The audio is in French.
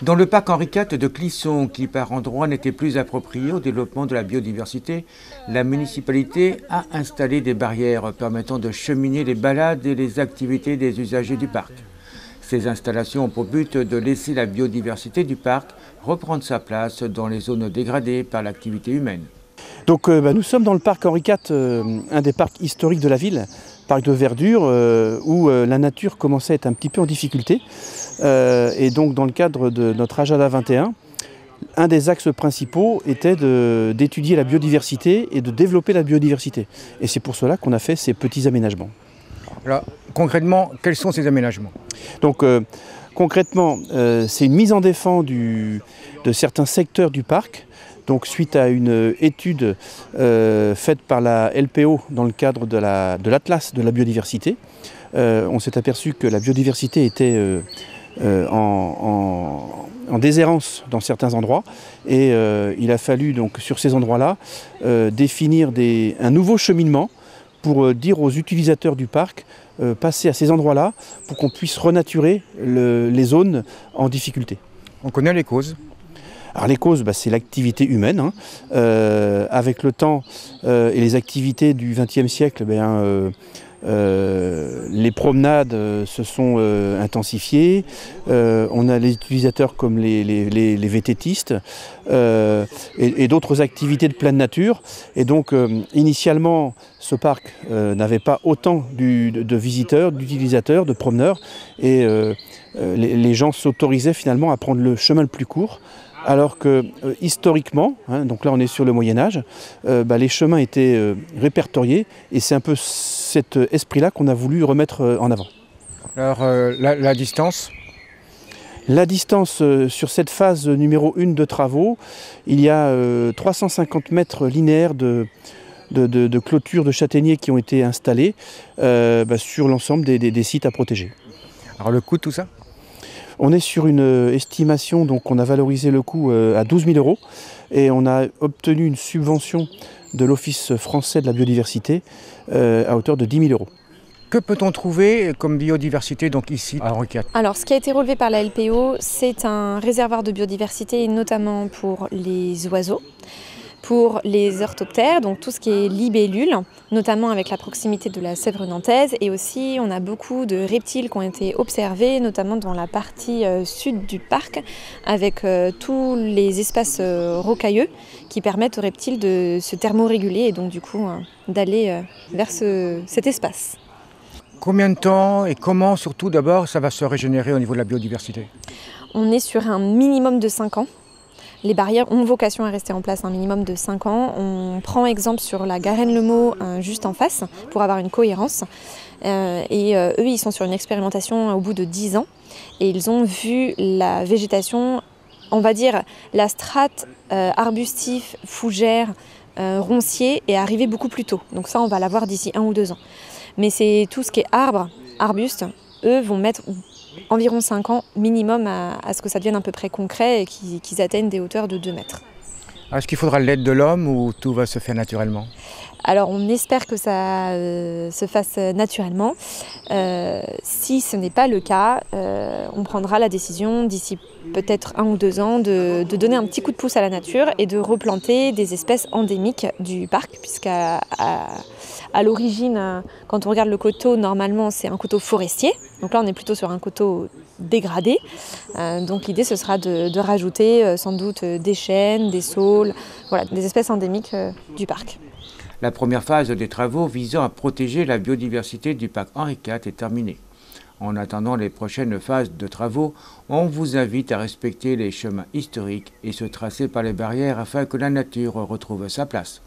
Dans le parc Henri IV de Clisson, qui par endroits n'était plus approprié au développement de la biodiversité, la municipalité a installé des barrières permettant de cheminer les balades et les activités des usagers du parc. Ces installations ont pour but de laisser la biodiversité du parc reprendre sa place dans les zones dégradées par l'activité humaine. Donc nous sommes dans le parc Henri IV, un des parcs historiques de la ville, parc de verdure où la nature commençait à être un petit peu en difficulté. Et donc dans le cadre de notre agenda 21, un des axes principaux était d'étudier la biodiversité et de développer la biodiversité. Et c'est pour cela qu'on a fait ces petits aménagements. Alors concrètement, quels sont ces aménagements? Donc concrètement, c'est une mise en défense de certains secteurs du parc. Donc suite à une étude faite par la LPO dans le cadre de l'Atlas de la biodiversité, on s'est aperçu que la biodiversité était en déshérence dans certains endroits et il a fallu donc sur ces endroits-là définir un nouveau cheminement pour dire aux utilisateurs du parc passer à ces endroits-là pour qu'on puisse renaturer les zones en difficulté. On connaît les causes. Alors les causes, c'est l'activité humaine. Hein. Avec le temps et les activités du XXe siècle, les promenades se sont intensifiées. On a les utilisateurs comme les vététistes et d'autres activités de pleine nature. Et donc initialement, ce parc n'avait pas autant de visiteurs, d'utilisateurs, de promeneurs. Et les gens s'autorisaient finalement à prendre le chemin le plus court. Alors que historiquement, donc là on est sur le Moyen-Âge, les chemins étaient répertoriés et c'est un peu cet esprit-là qu'on a voulu remettre en avant. Alors la distance? La distance sur cette phase numéro 1 de travaux, il y a 350 mètres linéaires de clôtures de châtaigniers qui ont été installés sur l'ensemble des sites à protéger. Alors le coût de tout ça? On est sur une estimation, donc on a valorisé le coût à 12 000 € et on a obtenu une subvention de l'Office français de la biodiversité à hauteur de 10 000 €. Que peut-on trouver comme biodiversité donc ici à Henri IV? Alors ce qui a été relevé par la LPO, c'est un réservoir de biodiversité notamment pour les oiseaux, pour les orthoptères, donc tout ce qui est libellules, notamment avec la proximité de la Sèvre nantaise. Et aussi, on a beaucoup de reptiles qui ont été observés, notamment dans la partie sud du parc, avec tous les espaces rocailleux qui permettent aux reptiles de se thermoréguler et donc du coup d'aller vers cet espace. Combien de temps et comment surtout d'abord ça va se régénérer au niveau de la biodiversité? On est sur un minimum de 5 ans. Les barrières ont vocation à rester en place un minimum de 5 ans. On prend exemple sur la Garenne-le-Maux juste en face pour avoir une cohérence. Eux, ils sont sur une expérimentation au bout de 10 ans et ils ont vu la végétation, on va dire la strate arbustif, fougère, roncier est arrivée beaucoup plus tôt. Donc ça, on va l'avoir d'ici 1 ou 2 ans. Mais c'est tout ce qui est arbre, arbuste, eux vont mettre environ 5 ans minimum à ce que ça devienne à peu près concret et qu'ils atteignent des hauteurs de 2 mètres. Est-ce qu'il faudra l'aide de l'homme ou tout va se faire naturellement? Alors on espère que ça se fasse naturellement. Si ce n'est pas le cas, on prendra la décision d'ici peut-être 1 ou 2 ans de donner un petit coup de pouce à la nature et de replanter des espèces endémiques du parc, puisqu'à l'origine, quand on regarde le coteau, normalement c'est un coteau forestier. Donc là on est plutôt sur un coteau dégradé. Donc l'idée ce sera de rajouter sans doute des chênes, des saules, voilà, des espèces endémiques du parc. La première phase des travaux visant à protéger la biodiversité du parc Henri IV est terminée. En attendant les prochaines phases de travaux, on vous invite à respecter les chemins historiques et se tracer par les barrières afin que la nature retrouve sa place.